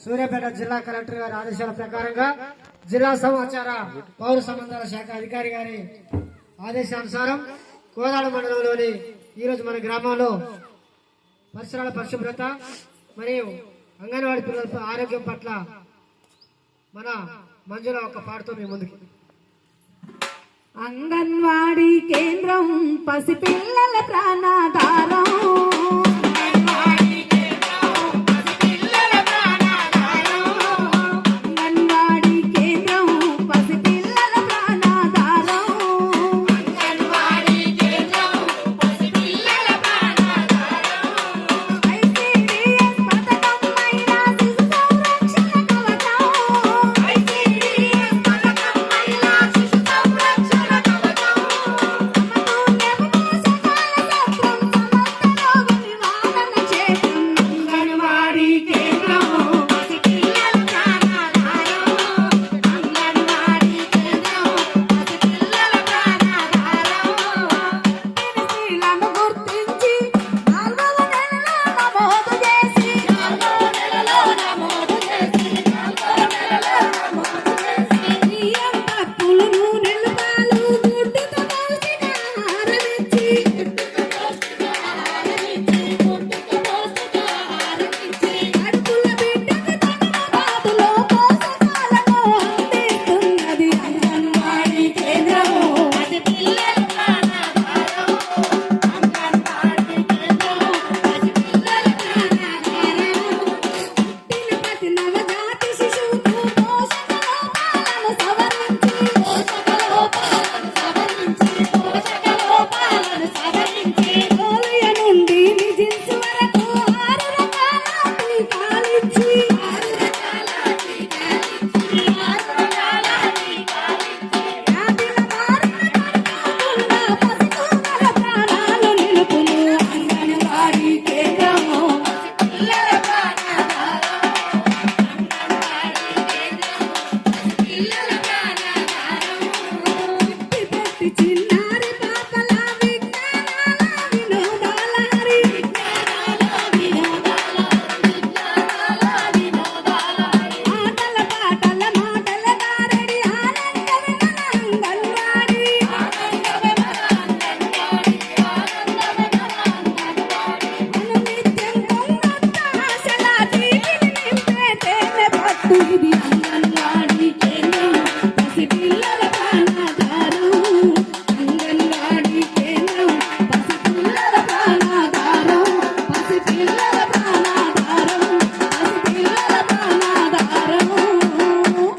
సూర్యాపేట జిల్లా కలెక్టర్ గారి ఆదేశాల ప్రకారంగా జిల్లా సమాచార పౌర సంబంధాల శాఖ అధికారి గారి ఆదేశానుసారం కోదాడ మండలంలోని ఈరోజు మన గ్రామంలో పరిసరాల పరిశుభ్రత మరియు అంగన్వాడీ పిల్లల ఆరోగ్యం పట్ల మన మంజుల ఒక పాటతో మీ ముందుకి. అంగన్వాడీ కేంద్రం పసిపిల్లల ప్రాణాధారం.